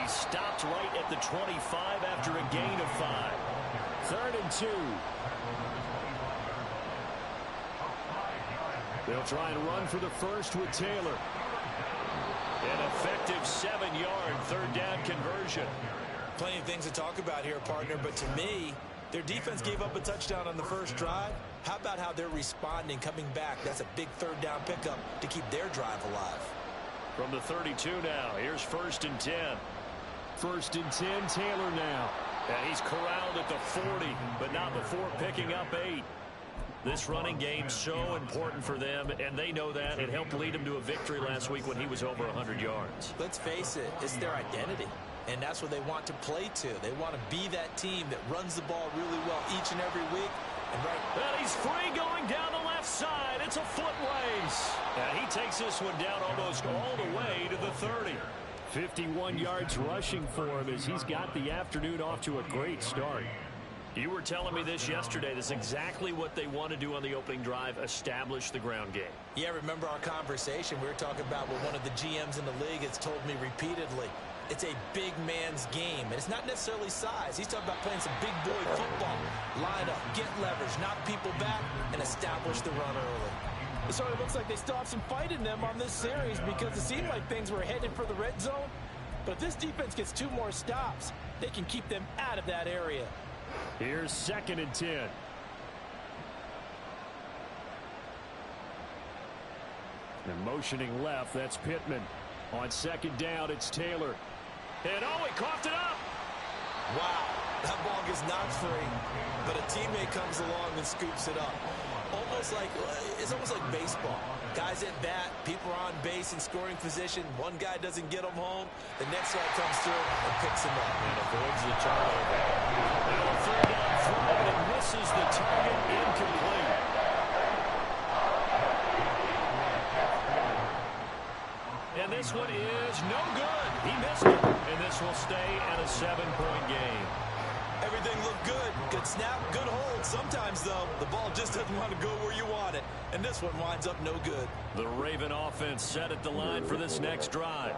He stopped right at the 25 after a gain of 5. 3rd and 2. They'll try and run for the first with Taylor. An effective 7-yard 3rd down conversion. Plenty of things to talk about here, partner, but to me, their defense gave up a touchdown on the first drive. How about how they're responding, coming back? That's a big 3rd down pickup to keep their drive alive. From the 32 now, here's 1st and 10. 1st and 10, Taylor now. And he's corralled at the 40, but not before picking up 8. This running game's so important for them, and they know that. It helped lead them to a victory last week when he was over 100 yards. Let's face it, it's their identity, and that's what they want to play to. They want to be that team that runs the ball really well each and every week. And he's free going down the left side. It's a foot race. And he takes this one down almost all the way to the 30. 51 yards rushing for him as he's got the afternoon off to a great start. You were telling me this yesterday. That's exactly what they want to do on the opening drive, establish the ground game. Yeah, remember our conversation. We were talking about what one of the GMs in the league has told me repeatedly. It's a big man's game, and it's not necessarily size. He's talking about playing some big boy football. Line up, get leverage, knock people back, and establish the run early. It sort of looks like they still have some fight in them on this series because it seemed like things were headed for the red zone. But if this defense gets 2 more stops, they can keep them out of that area. Here's 2nd and 10. And motioning left, that's Pittman. On 2nd down, it's Taylor. And he coughed it up. Wow, that ball gets knocked free, but a teammate comes along and scoops it up. It's almost like baseball. Guys at bat, people are on base in scoring position. One guy doesn't get them home. The next guy comes through and picks him up. And avoids the turnover. Now a 3rd down throw, and misses the target, incomplete. And this one is no good. He missed it. And this will stay at a 7-point game. Everything looked good. Good snap, good hold. Sometimes, though, the ball just doesn't want to go where you want it. And this one winds up no good. The Raven offense set at the line for this next drive.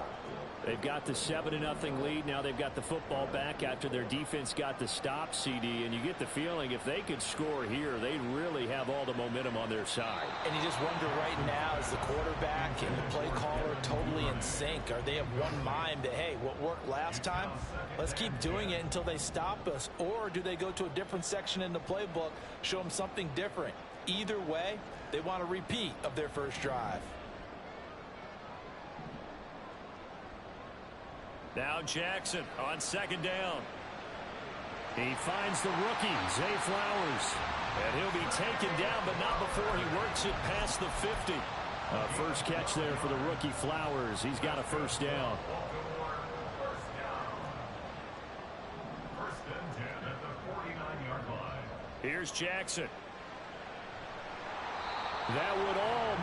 They've got the 7-0 lead. Now they've got the football back after their defense got the stop, CD. And you get the feeling if they could score here, they really have all the momentum on their side. And you just wonder right now, is the quarterback and the play caller totally in sync? Are they of one mind that, hey, what worked last time, let's keep doing it until they stop us? Or do they go to a different section in the playbook, show them something different? Either way, they want a repeat of their first drive. Now Jackson on 2nd down. He finds the rookie, Zay Flowers. And he'll be taken down, but not before he works it past the 50. First catch there for the rookie Flowers. He's got a 1st down. Here's Jackson. That would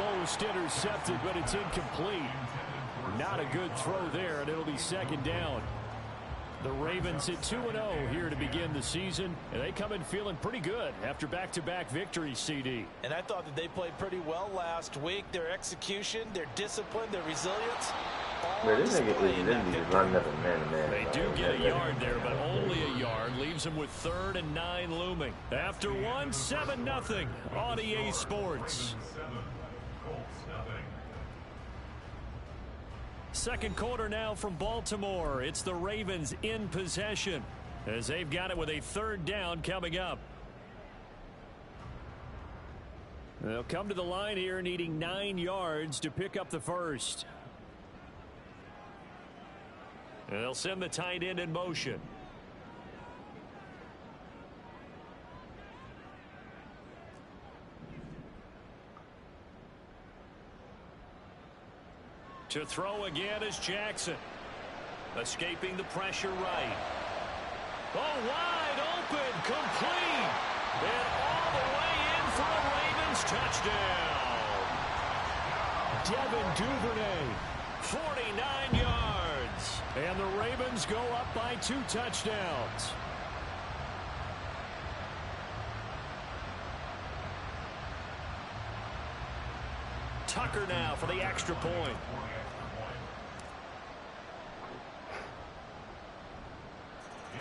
almost intercept it, but it's incomplete. Not a good throw there, and it'll be 2nd down. The Ravens at 2-0 here to begin the season, and they come in feeling pretty good after back-to-back victories, CD. And I thought that they played pretty well last week. Their execution, their discipline, their resilience, all on display in that victory. They do get a yard there, but only a yard. Leaves them with 3rd and 9 looming. After one, 7-0 on EA Sports. Second quarter now from Baltimore. It's the Ravens in possession as they've got it with a 3rd down coming up. They'll come to the line here needing 9 yards to pick up the first. And they'll send the tight end in motion. To throw again is Jackson. Escaping the pressure right. Oh, wide open, complete. And all the way in for a Ravens touchdown. Devin Duvernay, 49 yards. And the Ravens go up by 2 touchdowns. Tucker now for the extra point.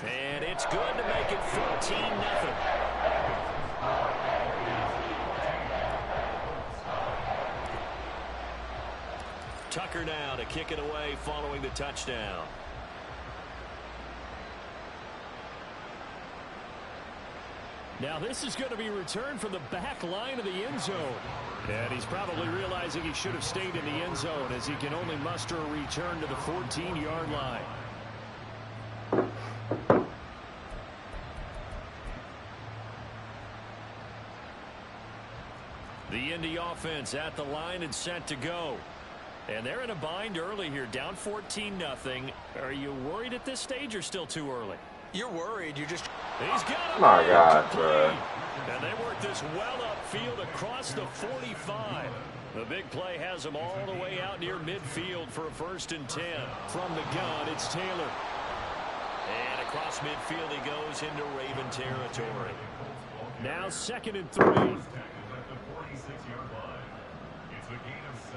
And it's good to make it 14-0. Tucker now to kick it away following the touchdown. Now this is going to be returned from the back line of the end zone. And he's probably realizing he should have stayed in the end zone as he can only muster a return to the 14-yard line. The Indy offense at the line and set to go. And they're in a bind early here, down 14-0. Are you worried at this stage or still too early? You're worried. You're just... He's got him. Oh my God, bro. And they work this well upfield across the 45. The big play has them all the way out near midfield for a 1st and 10. From the gun, it's Taylor. And across midfield he goes into Raven territory. Now 2nd and 3.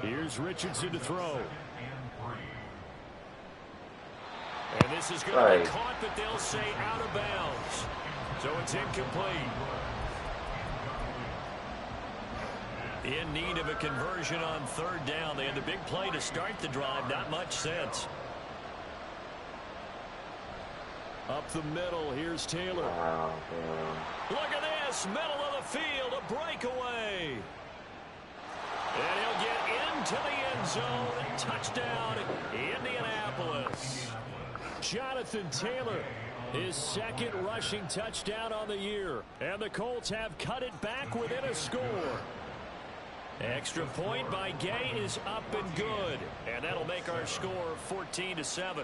Here's Richardson to throw. And this is going to be caught, but they'll say out of bounds. So it's incomplete. In need of a conversion on 3rd down. They had the big play to start the drive. Not much sense. Up the middle, here's Taylor. Wow, Look at this, middle of the field, a breakaway. And he'll get into the end zone. Touchdown, Indianapolis. Jonathan Taylor, his 2nd rushing touchdown on the year. And the Colts have cut it back within a score. Extra point by Gay is up and good. And that'll make our score 14-7.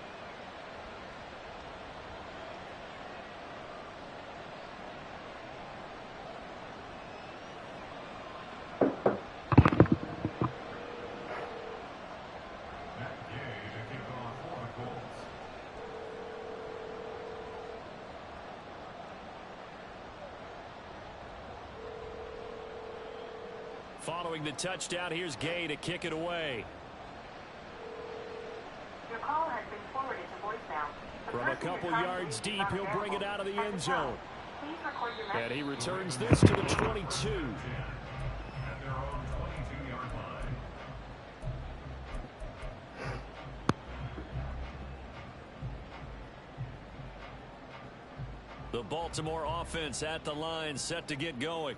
Following the touchdown, here's Gay to kick it away. Your call has been forwarded to voicemail. From a couple yards deep, he'll bring it out of the end zone. Please record your message. And he returns this to the 22. The Baltimore offense at the line, set to get going.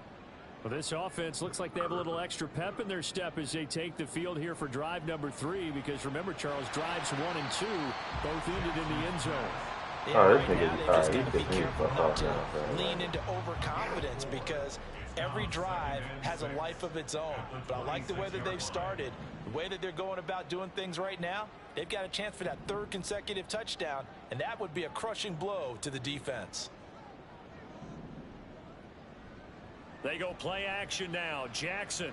Well, this offense looks like they have a little extra pep in their step as they take the field here for drive number 3. Because remember, Charles, drives 1 and 2 both ended in the end zone. Yeah, right now they just got to be careful not to lean into overconfidence because every drive has a life of its own. But I like the way that they've started, the way that they're going about doing things right now. They've got a chance for that 3rd consecutive touchdown, and that would be a crushing blow to the defense. They go play action now. Jackson.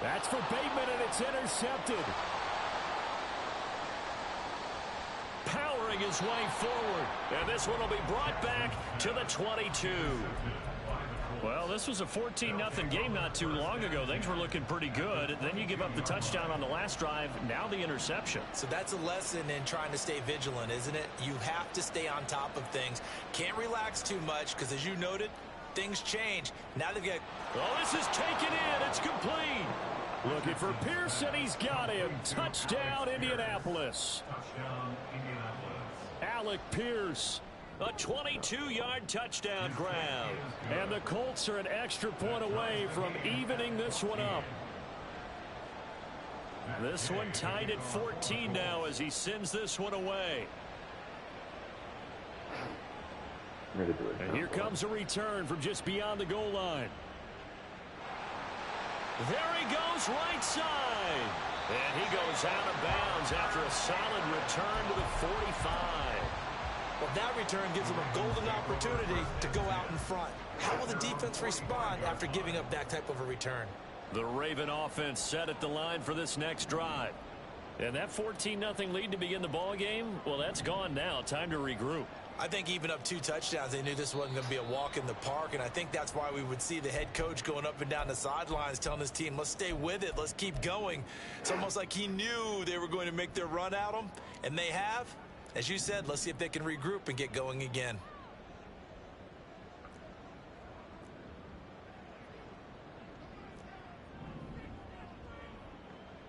That's for Bateman, and it's intercepted. Powering his way forward. And this one will be brought back to the 22. Well, this was a 14-0 game not too long ago. Things were looking pretty good. Then you give up the touchdown on the last drive. Now the interception. So that's a lesson in trying to stay vigilant, isn't it? You have to stay on top of things. Can't relax too much because, as you noted, things change. Now they've got... Oh, this is taken in. It's complete. Looking for Pearson. He's got him. Touchdown, Indianapolis. Alec Pierce. A 22-yard touchdown grab. And the Colts are an extra point away from evening this one up. This one tied at 14 now as he sends this one away. And here comes a return from just beyond the goal line. There he goes right side. And he goes out of bounds after a solid return to the 45. Well, that return gives them a golden opportunity to go out in front. How will the defense respond after giving up that type of a return? The Raven offense set at the line for this next drive. And that 14-0 lead to begin the ball game, well, that's gone now. Time to regroup. I think even up 2 touchdowns, they knew this wasn't going to be a walk in the park, and I think that's why we would see the head coach going up and down the sidelines telling his team, let's stay with it, let's keep going. It's almost like he knew they were going to make their run at him, and they have, As you said, let's see if they can regroup and get going again.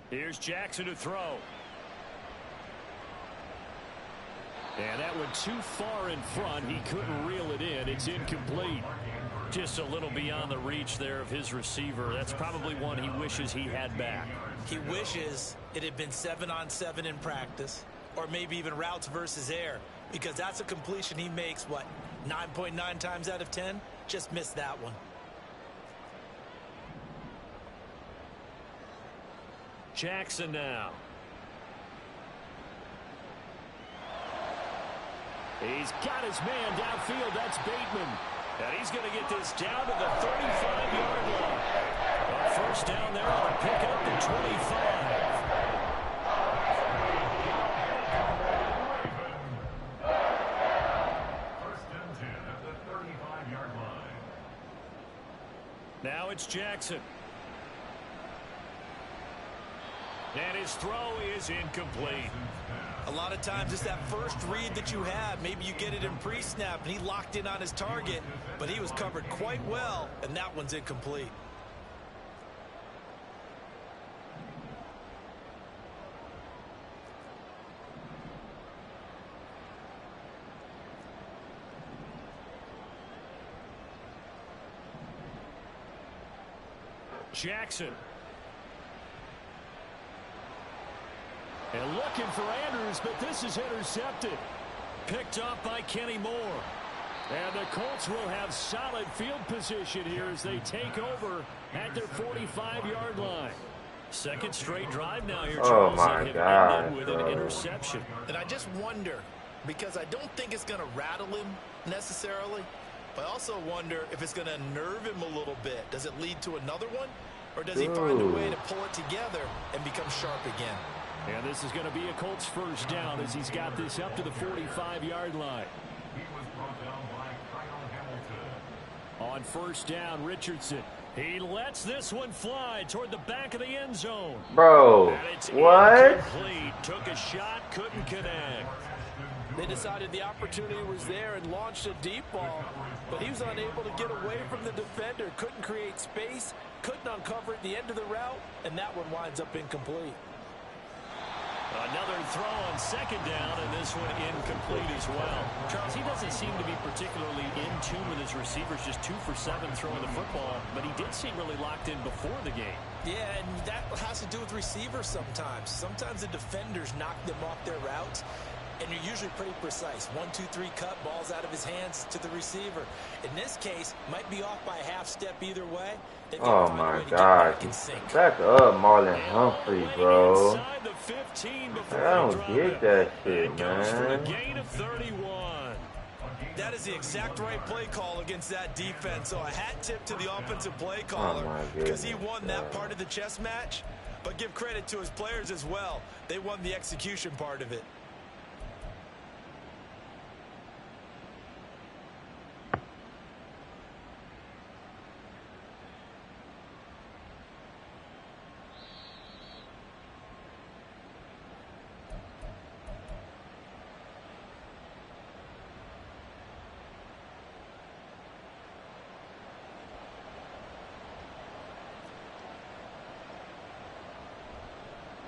Here's Jackson to throw. And that went too far in front. He couldn't reel it in. It's incomplete. Just a little beyond the reach there of his receiver. That's probably one he wishes he had back. He wishes it had been 7-on-7 in practice, or maybe even routes versus air, because that's a completion he makes, what, 9.9 times out of 10? Just missed that one. Jackson now. He's got his man downfield. That's Bateman. And he's going to get this down to the 35-yard line. A first down there on a pickup at 25. Now it's Jackson. And his throw is incomplete. A lot of times it's that first read that you have. Maybe you get it in pre-snap, and he locked in on his target, but he was covered quite well, and that one's incomplete. Jackson. And looking for Andrews, but this is intercepted. Picked up by Kenny Moore. And the Colts will have solid field position here as they take over at their 45-yard line. Second straight drive now here, Charles. Oh, my God. With an interception. And I just wonder, because I don't think it's going to rattle him necessarily, but I also wonder if it's going to nerve him a little bit. Does it lead to another one? Or does he find a way to pull it together and become sharp again? And this is going to be a Colts first down as he's got this up to the 45-yard line. On first down, Richardson. He lets this one fly toward the back of the end zone. Bro, what? Incomplete. Took a shot, couldn't connect. They decided the opportunity was there and launched a deep ball, but he was unable to get away from the defender, couldn't create space, couldn't uncover at the end of the route, and that one winds up incomplete. Another throw on second down, and this one incomplete as well. Charles, he doesn't seem to be particularly in tune with his receivers, just 2 for 7 throwing the football, but he did seem really locked in before the game. Yeah, and that has to do with receivers sometimes. Sometimes the defenders knock them off their routes, and you're usually pretty precise. 1, 2, 3 cut, balls out of his hands to the receiver. In this case, might be off by a half step either way. Oh my God. Back up, Marlon Humphrey, bro. I don't get that shit, man. Gain of 31. That is the exact right play call against that defense. So a hat tip to the offensive play caller because he won that part of the chess match. But give credit to his players as well. They won the execution part of it.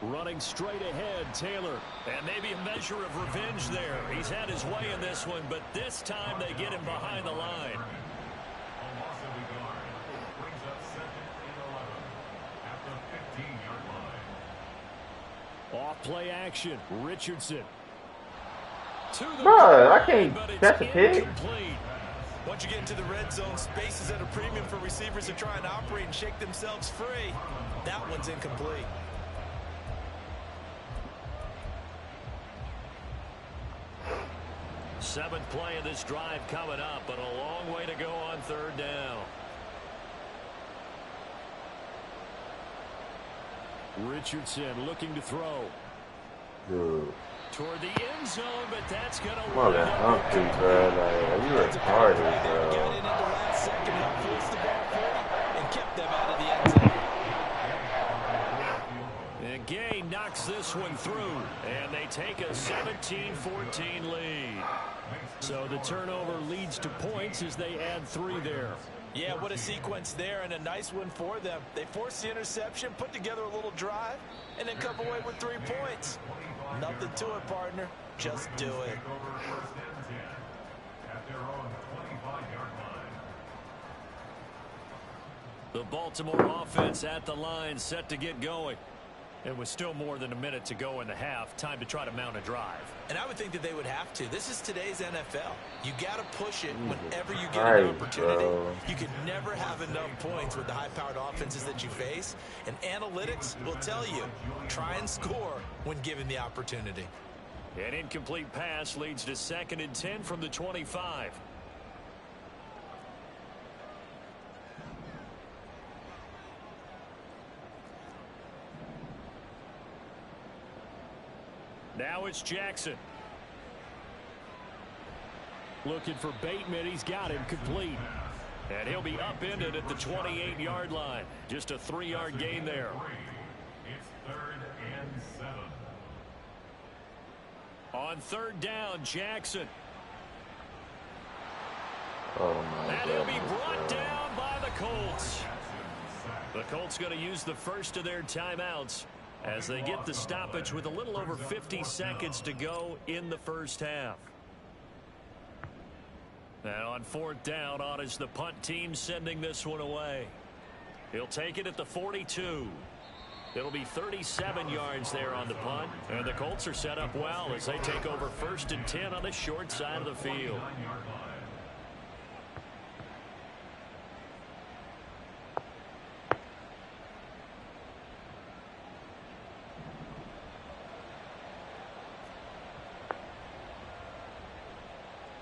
Running straight ahead, Taylor. And maybe a measure of revenge there. He's had his way in this one, but this time they get him behind the line. Off play action, Richardson. Bro, I can't catch a pick. Once you get into the red zone, space is at a premium for receivers to try and operate and shake themselves free. That one's incomplete. Seventh play of this drive coming up, but a long way to go on third down. Richardson looking to throw. Dude. Toward the end zone, but that's going to Well, that Humphrey, bro. Like, you retarded, bro. Got in at the last second, helped force the ball forward, and kept them out of the end zone. And Gay knocks this one through, and they take a 17-14 lead. So the turnover leads to points as they add 3 there. Yeah, what a sequence there, and a nice one for them. They forced the interception, put together a little drive, and then come away with 3 points. Nothing to it, partner. Just do it. The Baltimore offense at the line, set to get going. It was still more than a minute to go in the half. Time to try to mount a drive. And I would think that they would have to. This is today's NFL. You got to push it whenever you get an opportunity. You can never have enough points with the high-powered offenses that you face. And analytics will tell you, try and score when given the opportunity. An incomplete pass leads to 2nd and 10 from the 25. Now it's Jackson. Looking for Bateman. He's got him complete. And he'll be upended at the 28-yard line. Just a 3-yard gain there. It's 3rd and 7. On 3rd down, Jackson. Oh, my God. And he'll be brought down by the Colts. The Colts going to use the first of their timeouts as they get the stoppage with a little over 50 seconds to go in the first half. Now on 4th down, on is the punt team sending this one away. He'll take it at the 42. It'll be 37 yards there on the punt. And the Colts are set up well as they take over 1st and 10 on the short side of the field.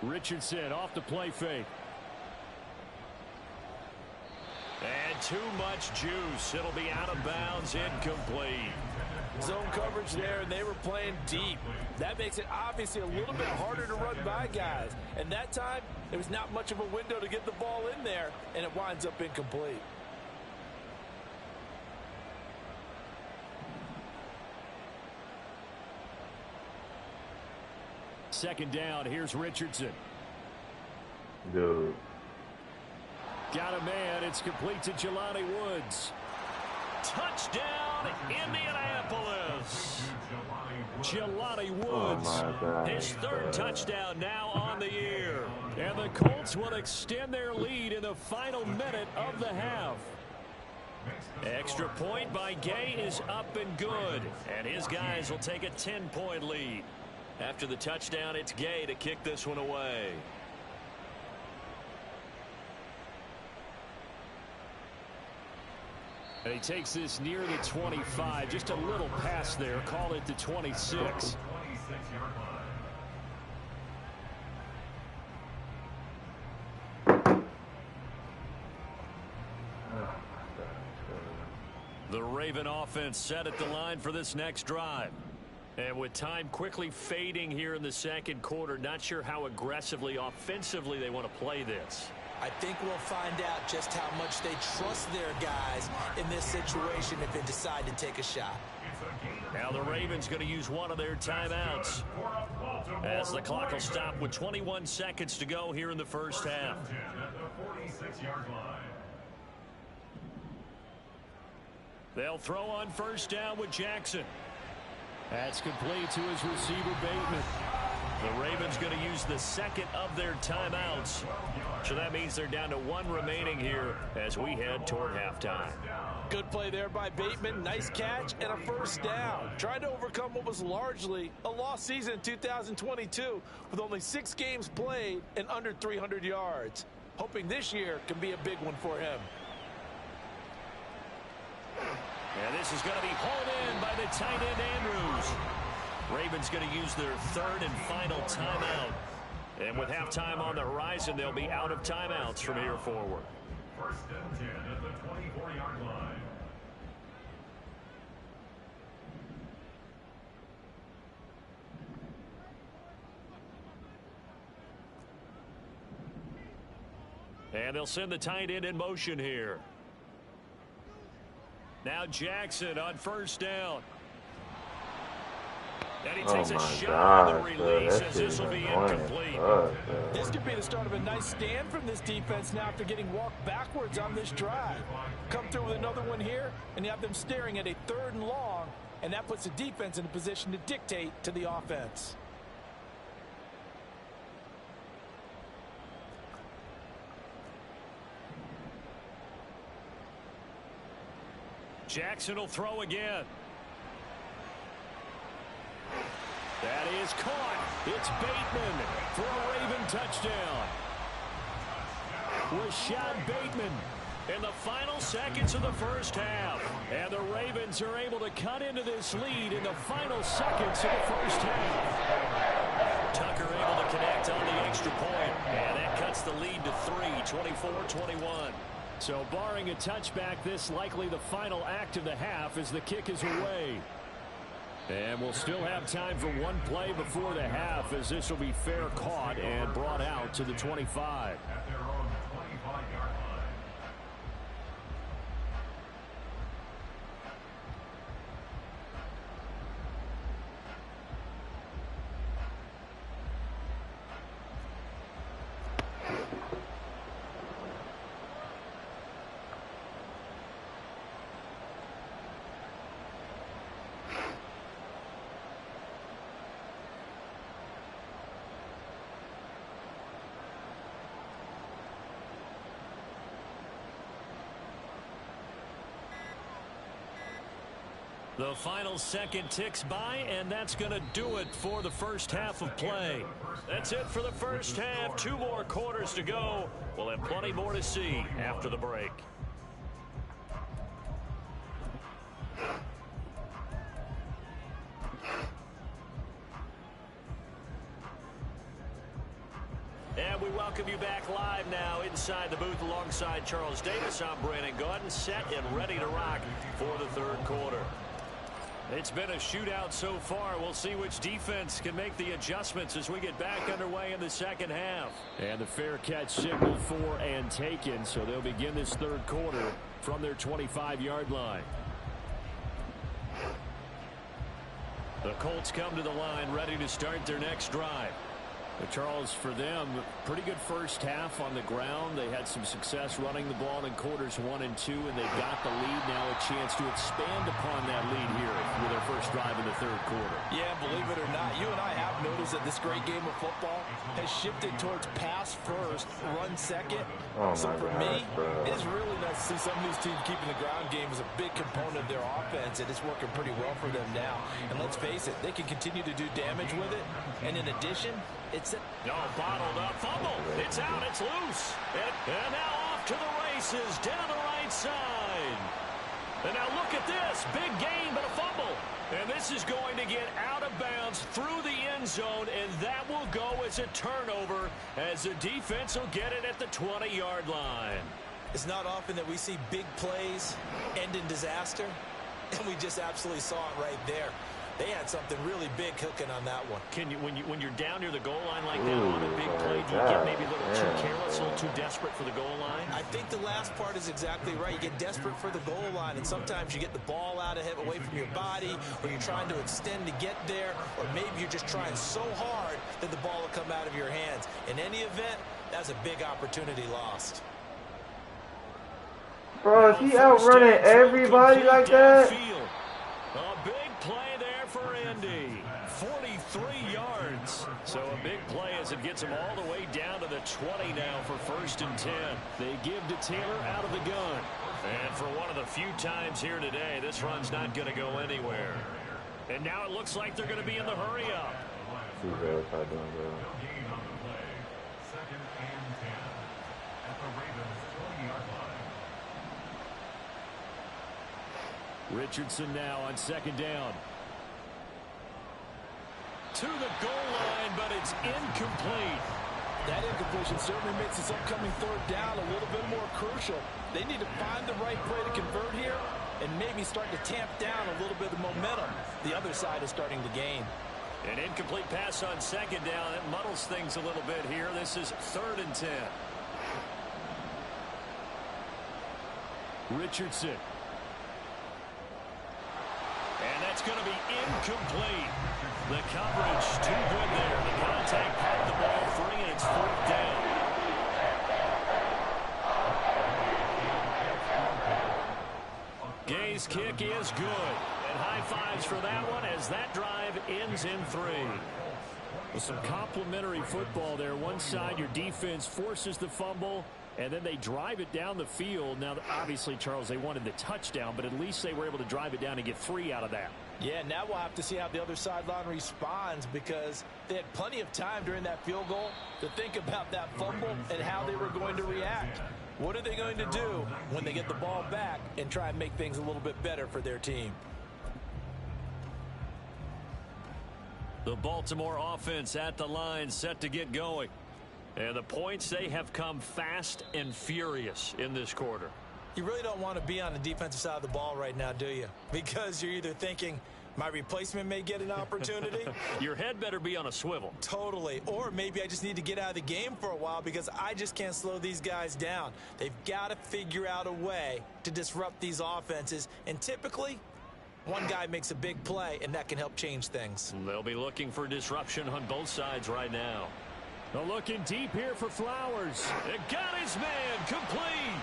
Richardson off the play fake. And too much juice. It'll be out of bounds, incomplete. Zone coverage there, and they were playing deep. That makes it obviously a little bit harder to run by guys. And that time, there was not much of a window to get the ball in there, and it winds up incomplete. Second down, here's Richardson. Dude. Got a man, it's complete to Jelani Woods. Touchdown, Indianapolis. Jelani Woods. Oh, his 3rd touchdown now on the year. And the Colts will extend their lead in the final minute of the half. Extra point by Gay is up and good. And his guys will take a 10-point lead. After the touchdown, it's Gay to kick this one away. And he takes this near the 25. Just a little pass there. Call it the 26. The Raven offense set at the line for this next drive. And with time quickly fading here in the 2nd quarter, not sure how aggressively, offensively they want to play this. I think we'll find out just how much they trust their guys in this situation if they decide to take a shot. Now the Ravens going to use one of their timeouts as the clock will stop with 21 seconds to go here in the first half. They'll throw on 1st down with Jackson. That's complete to his receiver, Bateman. The Ravens going to use the 2nd of their timeouts. So that means they're down to 1 remaining here as we head toward halftime. Good play there by Bateman. Nice catch and a 1st down. Trying to overcome what was largely a lost season in 2022 with only 6 games played and under 300 yards. Hoping this year can be a big one for him. And this is going to be hauled in by the tight end Andrews. Ravens going to use their 3rd and final timeout. And with halftime on the horizon, they'll be out of timeouts from here forward. 1st and 10 at the 24-yard line. And they'll send the tight end in motion here. Now Jackson on 1st down. And he Oh takes a my shot God, on the bro. release That as shit this is will be annoying. incomplete. This could be the start of a nice stand from this defense now after getting walked backwards on this drive. Come through with another one here, and you have them staring at a 3rd and long, and that puts the defense in a position to dictate to the offense. Jackson will throw again. That is caught. It's Bateman for a Raven touchdown. Rashad Bateman in the final seconds of the first half. And the Ravens are able to cut into this lead in the final seconds of the first half. Tucker able to connect on the extra point. And that cuts the lead to 3, 24-21. So barring a touchback, this likely the final act of the half as the kick is away. And we'll still have time for one play before the half as this will be fair caught and brought out to the 25. At their own 25-yard line. The final second ticks by, and that's going to do it for the first half of play. That's it for the first half. 2 more quarters to go. We'll have plenty more to see after the break. And we welcome you back live now inside the booth alongside Charles Davis. I'm Brandon Gaudin, set and ready to rock for the 3rd quarter. It's been a shootout so far. We'll see which defense can make the adjustments as we get back underway in the second half. And the fair catch signal for and taken, so they'll begin this 3rd quarter from their 25-yard line. The Colts come to the line ready to start their next drive. But Charles, for them, pretty good first half on the ground. They had some success running the ball in quarters 1 and 2, and they've got the lead now, a chance to expand upon that lead here with their first drive in the 3rd quarter. Yeah, believe it or not, you and I have noticed that this great game of football has shifted towards pass first, run second. Oh so for God, me, bro. it's really nice to see some of these teams keeping the ground game as a big component of their offense, and it's working pretty well for them now. And let's face it, they can continue to do damage with it. And in addition, it's a bottled up fumble. It's out. It's loose. And now off to the races down the right side. And now look at this. Big gain, but a fumble. And this is going to get out of bounds through the end zone, and that will go as a turnover as the defense will get it at the 20-yard line. It's not often that we see big plays end in disaster, and we just absolutely saw it right there. They had something really big cooking on that one. Can you, when you're down near the goal line like that on a big play, do you get maybe a little too careless, a little too desperate for the goal line? I think the last part is exactly right. You get desperate for the goal line, and sometimes you get the ball out of it, away from your body, or you're trying to extend to get there, or maybe you're just trying so hard that the ball will come out of your hands. In any event, that's a big opportunity lost. Bro, is he outrunning everybody like that? A big play there for Indy. 43 yards. So a big play as it gets him all the way down to the 20 now for 1st and 10. They give to Taylor out of the gun. And for one of the few times here today, this run's not going to go anywhere. And now it looks like they're going to be in the hurry-up. See, bro, what's I doing, bro? Gain on the play. 2nd and 10. At the Ravens' 20-yard line. Richardson now on 2nd down. To the goal line, but it's incomplete. That incompletion certainly makes this upcoming 3rd down a little bit more crucial. They need to find the right play to convert here and maybe start to tamp down a little bit of momentum. The other side is starting to gain. An incomplete pass on 2nd down. That muddles things a little bit here. This is 3rd and 10. Richardson. And that's going to be incomplete. The coverage too good there. The contact had the ball free, and it's 4th down. Gay's kick is good. And high fives for that one as that drive ends in 3. With some complimentary football there. One side, your defense forces the fumble, and then they drive it down the field. Now, obviously, Charles, they wanted the touchdown, but at least they were able to drive it down and get 3 out of that. Yeah, now we'll have to see how the other sideline responds because they had plenty of time during that field goal to think about that fumble and how they were going to react. What are they going to do when they get the ball back and try and make things a little bit better for their team? The Baltimore offense at the line set to get going. And the points, they have come fast and furious in this quarter. You really don't want to be on the defensive side of the ball right now, do you? Because you're either thinking, my replacement may get an opportunity. Your head better be on a swivel. Totally. Or maybe I just need to get out of the game for a while because I just can't slow these guys down. They've got to figure out a way to disrupt these offenses. And typically, one guy makes a big play, and that can help change things. They'll be looking for disruption on both sides right now. They're looking deep here for Flowers. It got his man complete.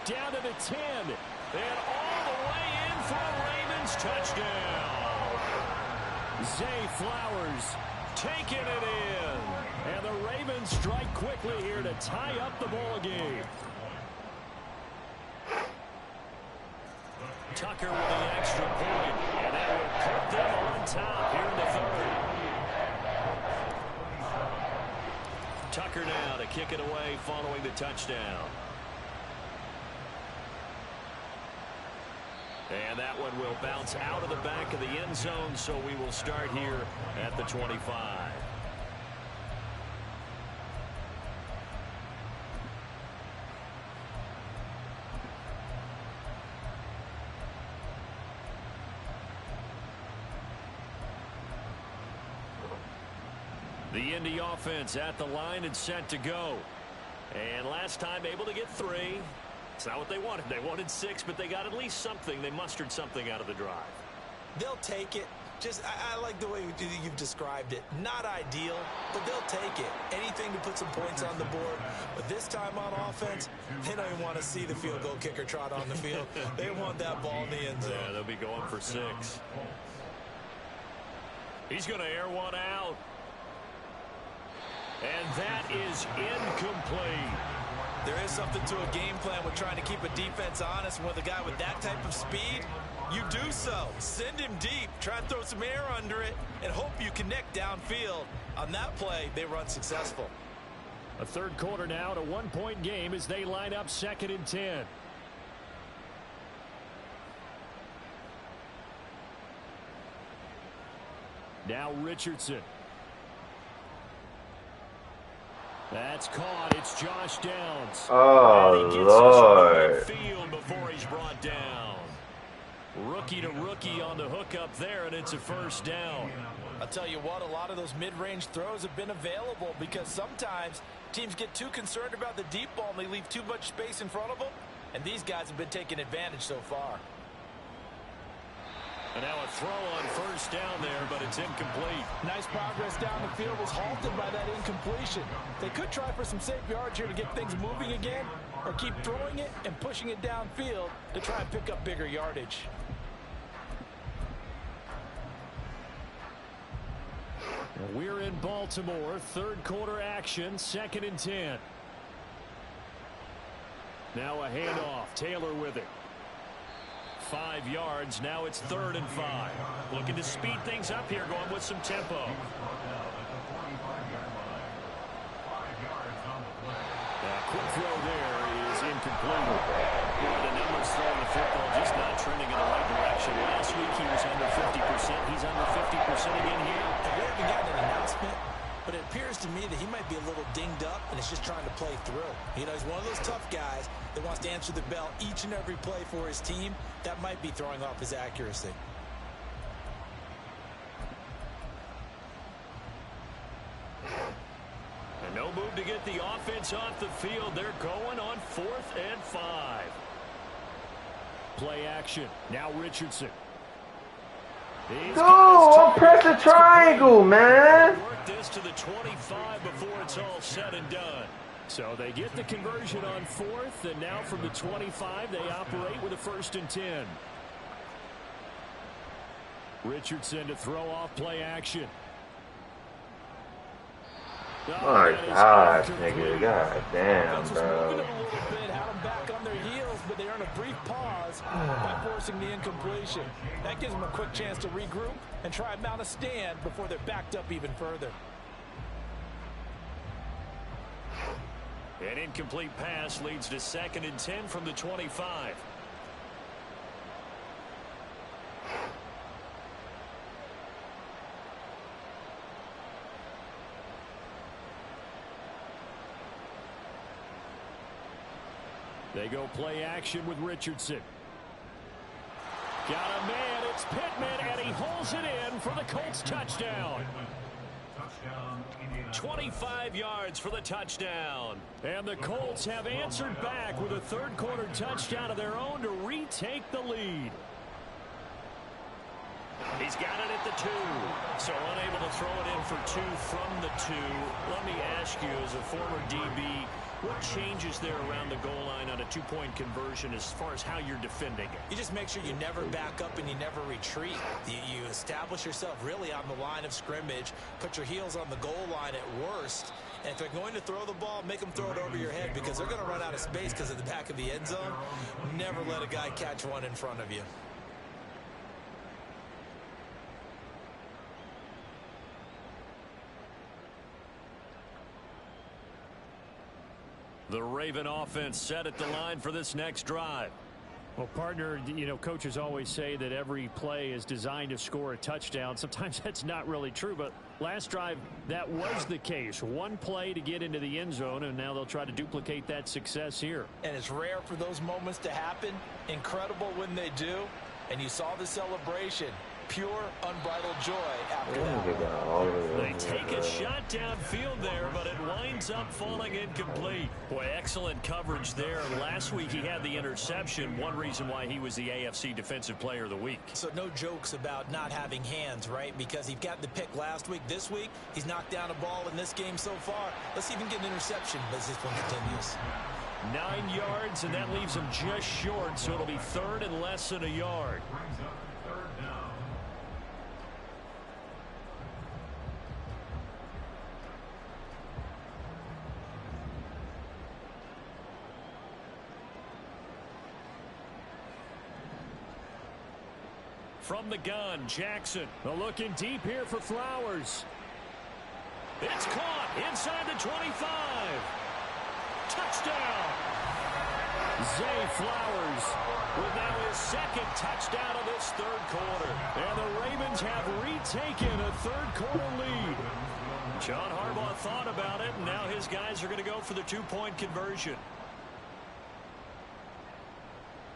Down to the 10. And all the way in for a Ravens touchdown. Zay Flowers taking it in. And the Ravens strike quickly here to tie up the ball game. Tucker with the extra point. And that will put them on top here in the 3rd. Tucker now to kick it away following the touchdown. And that one will bounce out of the back of the end zone, so we will start here at the 25. The Indy offense at the line and set to go. And last time able to get 3. It's not what they wanted. They wanted 6, but they got at least something. They mustered something out of the drive. They'll take it. I like the way you've described it. Not ideal, but they'll take it. Anything to put some points on the board. But this time on offense, they don't even want to see the field goal kicker trot on the field. They want that ball in the end zone. Yeah, they'll be going for 6. He's going to air one out. And that is incomplete. There is something to a game plan with trying to keep a defense honest. With a guy with that type of speed, you do so. Send him deep, try and throw some air under it, and hope you connect downfield. On that play, they were unsuccessful. A 3rd quarter now at a 1-point game as they line up 2nd and 10. Now Richardson. That's caught. It's Josh Downs. Oh, Lord. Field before he's brought down. Rookie to rookie on the hook up there, and it's a 1st down. I'll tell you what, a lot of those mid-range throws have been available because sometimes teams get too concerned about the deep ball and they leave too much space in front of them, and these guys have been taking advantage so far. And now a throw on 1st down there, but it's incomplete. Nice progress down the field was halted by that incompletion. They could try for some safe yards here to get things moving again, or keep throwing it and pushing it downfield to try and pick up bigger yardage. We're in Baltimore. 3rd quarter action. 2nd and 10. Now a handoff. Taylor with it. 5 yards. Now it's 3rd and 5. Looking to speed things up here, going with some tempo. Quick throw there is incomplete. The numbers throwing the football just not trending in the right direction. Last week he was under 50%. He's under 50% again here. We haven't gotten an announcement, but it appears to me that he might be a little dinged up and is just trying to play through. You know, he's one of those tough guys that wants to answer the bell each and every play for his team. That might be throwing off his accuracy. And no move to get the offense off the field. They're going on 4th and 5. Play action. Now Richardson. Dude, I'm pressing triangle, man. Work this to the 25 before it's all said and done. So they get the conversion on 4th, and now from the 25, they operate with a 1st and 10. Richardson to throw off play action. My gosh, nigga. God damn, bro. Had them back on their heels, but they earn a brief pause by forcing the incompletion. That gives them a quick chance to regroup and try and mount a stand before they're backed up even further. An incomplete pass leads to 2nd and 10 from the 25. They go play action with Richardson. Got a man, it's Pittman, and he holds it in for the Colts touchdown. 25 yards for the touchdown. And the Colts have answered back with a 3rd quarter touchdown of their own to retake the lead. He's got it at the 2. So unable to throw it in for 2 from the 2. Let me ask you, as a former DB, what changes there around the goal line on a 2-point conversion as far as how you're defending it? You just make sure you never back up and you never retreat. You establish yourself really on the line of scrimmage, put your heels on the goal line at worst, and if they're going to throw the ball, make them throw it over your head because they're going to run out of space because of the back of the end zone. Never let a guy catch one in front of you. The Raven offense set at the line for this next drive. Well, partner, you know, coaches always say that every play is designed to score a touchdown. Sometimes that's not really true, but last drive, that was the case. One play to get into the end zone, and now they'll try to duplicate that success here. And it's rare for those moments to happen. Incredible when they do. And you saw the celebration. Pure, unbridled joy after that. They take a shot downfield there, but it winds up falling incomplete. Boy, excellent coverage there. Last week he had the interception. One reason why he was the AFC Defensive Player of the Week. So no jokes about not having hands, right? Because he got the pick last week. This week, he's knocked down a ball in this game so far. Let's even get an interception as this one continues. 9 yards, and that leaves him just short, so it'll be 3rd and less than a yard. From the gun, Jackson. Looking deep here for Flowers. It's caught inside the 25. Touchdown. Zay Flowers with now his 2nd touchdown of this 3rd quarter. And the Ravens have retaken a 3rd quarter lead. John Harbaugh thought about it, and now his guys are going to go for the 2-point conversion.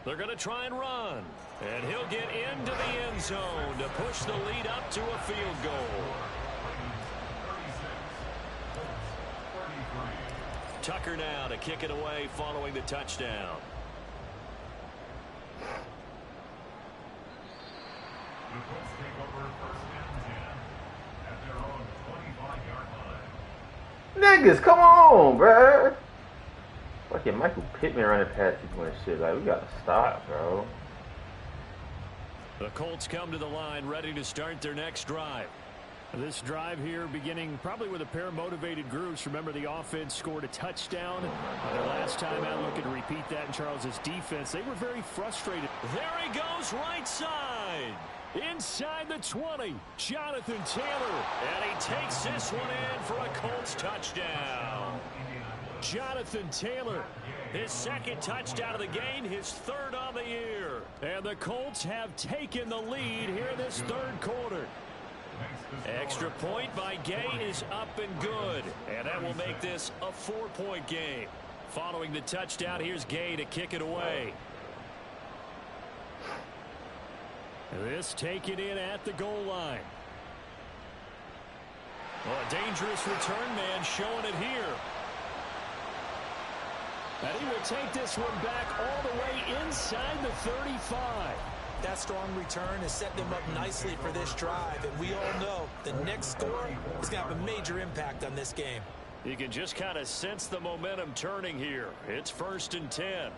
They're going to try and run. And he'll get into the end zone to push the lead up to a field goal. Tucker now to kick it away following the touchdown. The Colts take over 1st and 10 at their own 25-yard line. Niggas, come on, bruh. Fucking Michael Pittman running past people and shit. Like, we gotta stop, bro. The Colts come to the line ready to start their next drive. This drive here beginning probably with a pair of motivated groups. Remember, the offense scored a touchdown. Their last time out, looking to repeat that in Charles's defense. They were very frustrated. There he goes, right side. Inside the 20, Jonathan Taylor. And he takes this one in for a Colts touchdown. Jonathan Taylor, his 2nd touchdown of the game, his 3rd on the year. And the Colts have taken the lead here in this 3rd quarter. Extra point by Gay is up and good. And that will make this a 4-point game. Following the touchdown, here's Gay to kick it away. This taken in at the goal line. Well, a dangerous return man showing it here. And he will take this one back all the way inside the 35. That strong return has set them up nicely for this drive, and we all know the next score is going to have a major impact on this game. You can just kind of sense the momentum turning here. It's 1st and 10.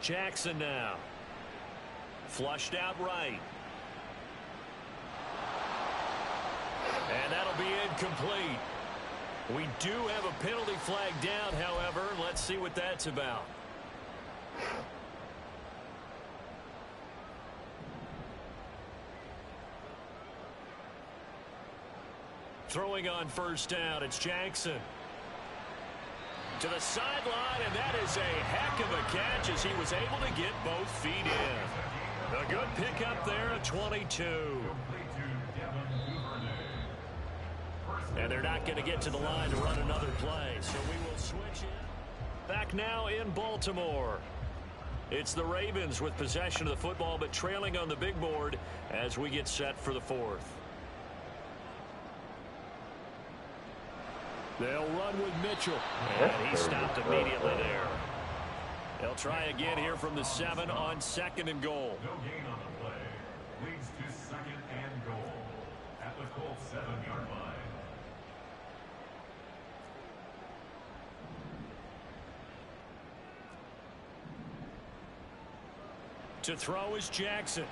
Jackson now. Flushed out right. And that'll be incomplete. We do have a penalty flag down, however. Let's see what that's about. Throwing on 1st down, it's Jackson. To the sideline, and that is a heck of a catch as he was able to get both feet in. A good pickup there at 22. And they're not going to get to the line to run another play, so we will switch in. Back now in Baltimore. It's the Ravens with possession of the football, but trailing on the big board as we get set for the 4th. They'll run with Mitchell. And he stopped immediately there. They'll try again here from the 7 on 2nd and goal. No gain on the play. Leads to 2nd and goal at the Colts 7-yard line. To throw is Jackson.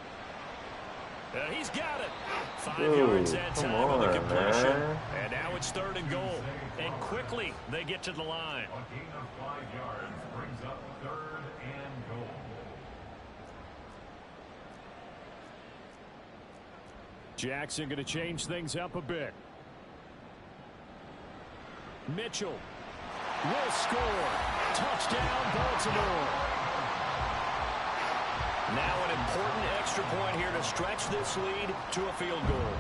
He's got it. 5 yards that time on the completion. Man. And now it's 3rd and goal. And quickly they get to the line. A gain of 5 yards brings up 3rd and goal. Jackson going to change things up a bit. Mitchell will score. Touchdown, Baltimore. Now an important extra point here to stretch this lead to a field goal.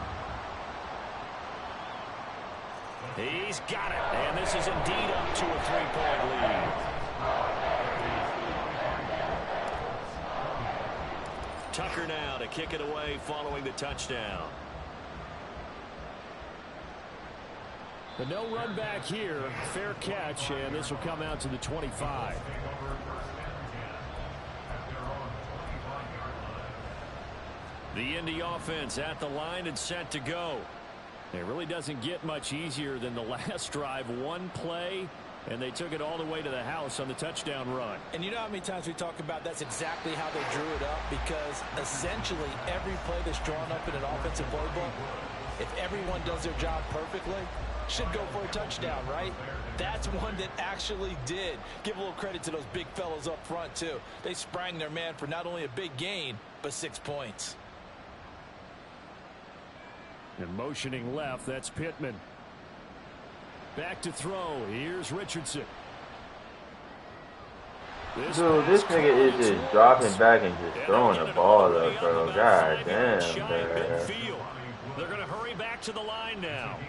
He's got it, and this is indeed up to a 3-point lead. Tucker now to kick it away following the touchdown. The no run back here, fair catch, and this will come out to the 25. The Indy offense at the line and set to go. It really doesn't get much easier than the last drive. One play, and they took it all the way to the house on the touchdown run. And you know how many times we talk about that's exactly how they drew it up, because essentially every play that's drawn up in an offensive playbook, if everyone does their job perfectly, should go for a touchdown, right? That's one that actually did. Give a little credit to those big fellas up front, too. They sprang their man for not only a big gain, but 6 points. And motioning left, that's Pittman. Back to throw. Here's Richardson. Dude, this nigga is just dropping back and just throwing the ball up, bro. God damn, man. They're going to hurry back to the line now.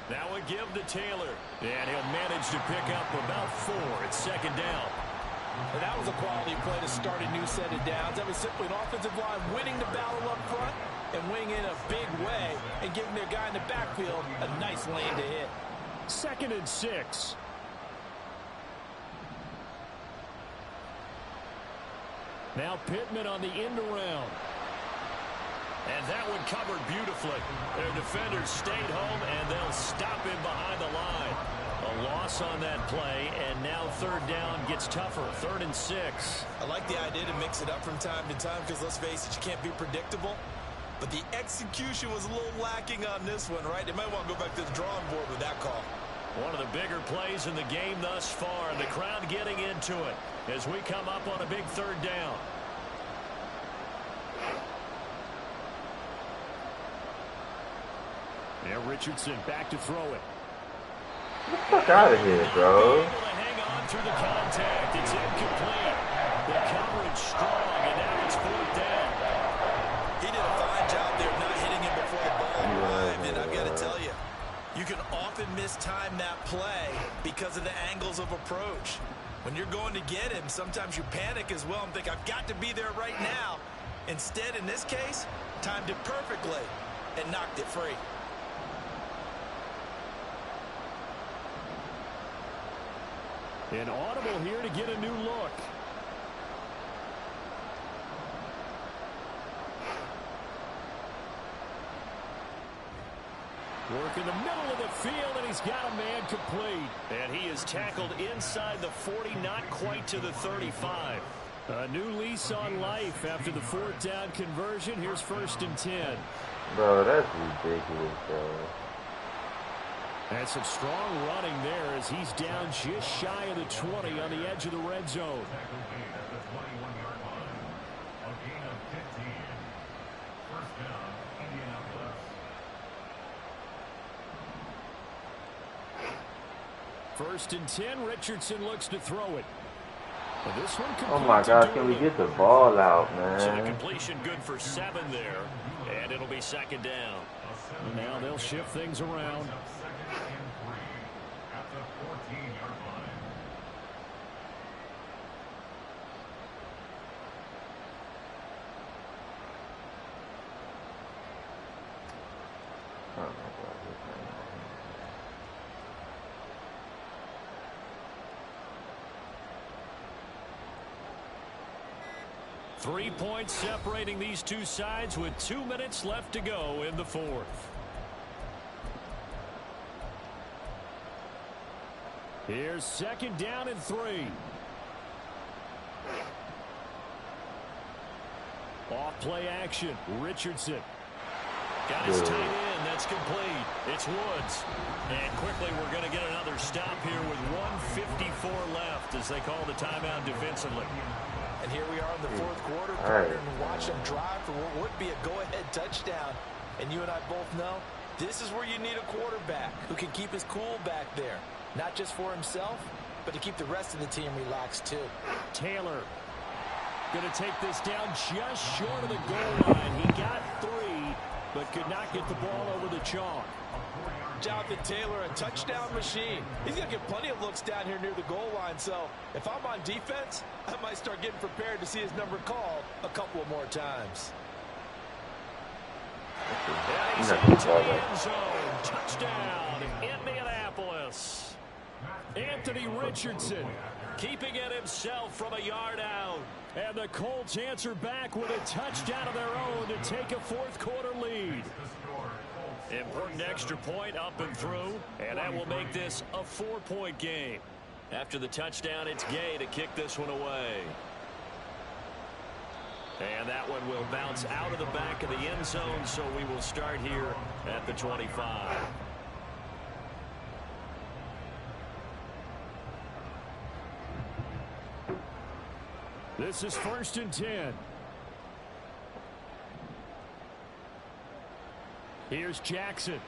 Now a give to Taylor. And he'll manage to pick up about 4. It's 2nd down. And that was a quality play to start a new set of downs. That was simply an offensive line winning the battle up front and winning in a big way and giving their guy in the backfield a nice lane to hit. 2nd and 6. Now Pittman on the end around. And that one covered beautifully. Their defenders stayed home, and they'll stop him behind the line. A loss on that play, and now 3rd down gets tougher. 3rd and 6. I like the idea to mix it up from time to time because, let's face it, you can't be predictable. But the execution was a little lacking on this one, right? They might want to go back to the drawing board with that call. One of the bigger plays in the game thus far, and the crowd getting into it as we come up on a big 3rd down. Now Richardson back to throw it. Get the fuck out of here, bro. Able to hang on through the contact. It's incomplete. The coverage strong, and now it's 4th down. He did a fine job there of not hitting him before the ball arrived, and I've got to tell you, you can often mistime that play because of the angles of approach. When you're going to get him, sometimes you panic as well and think, I've got to be there right now. Instead, in this case, timed it perfectly and knocked it free. An audible here to get a new look. Work in the middle of the field, and he's got a man complete. And he is tackled inside the 40, not quite to the 35. A new lease on life after the 4th down conversion. Here's 1st and 10. Bro, that's ridiculous, bro. And some strong running there as he's down just shy of the 20 on the edge of the red zone. Tackle gain at the 21-yard line. A gain of 15. First down, Indianapolis. First and 10. Richardson looks to throw it. But this one Oh my God, can we get the ball out, So the man? completion good for 7 there. And it'll be 2nd down. Now they'll shift things around. Second and 3 at the 14-yard line. Oh my God, this man. 3 points separating these two sides with 2 minutes left to go in the 4th. Here's 2nd down and 3. Off play action. Richardson. Got his tight end. That's complete. It's Woods. And quickly we're going to get another stop here with 1:54 left as they call the timeout defensively. And here we are in the 4th quarter, Right. and watch them drive for what would be a go-ahead touchdown. And you and I both know this is where you need a quarterback who can keep his cool back there. Not just for himself, but to keep the rest of the team relaxed too. Taylor going to take this down just short of the goal line. He got 3, but could not get the ball over the chalk. Jonathan Taylor, a touchdown machine. He's going to get plenty of looks down here near the goal line. So if I'm on defense, I might start getting prepared to see his number called a couple of more times. And he's into the end zone. Touchdown, Indianapolis. Anthony Richardson. Keeping it himself from a yard out. And the Colts answer back with a touchdown of their own to take a 4th quarter lead. Important extra point up and through, and that will make this a 4-point game. After the touchdown, it's Gay to kick this one away. And that one will bounce out of the back of the end zone, so we will start here at the 25. This is 1st and 10. Here's Jackson.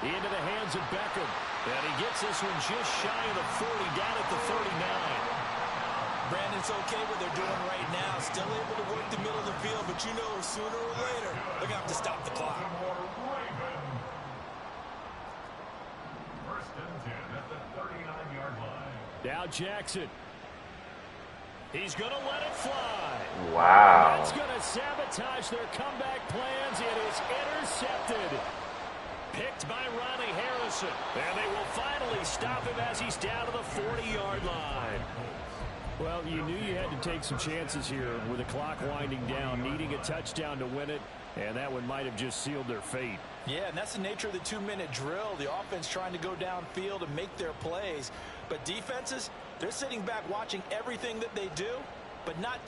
Into the hands of Beckham. And he gets this one just shy of the 40, down at the 39. Brandon, it's okay what they're doing right now. Still able to work the middle of the field, but you know sooner or later they're going to have to stop the clock. First and 10 at the 39-yard line. Now Jackson. He's going to let it fly. Wow. That's going to sabotage their comeback plans. It is intercepted. Picked by Ronnie Harrison. And they will finally stop him as he's down to the 40-yard line. Well, you knew you had to take some chances here with the clock winding down, needing a touchdown to win it, and that one might have just sealed their fate. Yeah, and that's the nature of the 2-minute drill. The offense trying to go downfield and make their plays. But defenses, they're sitting back watching everything that they do, but not too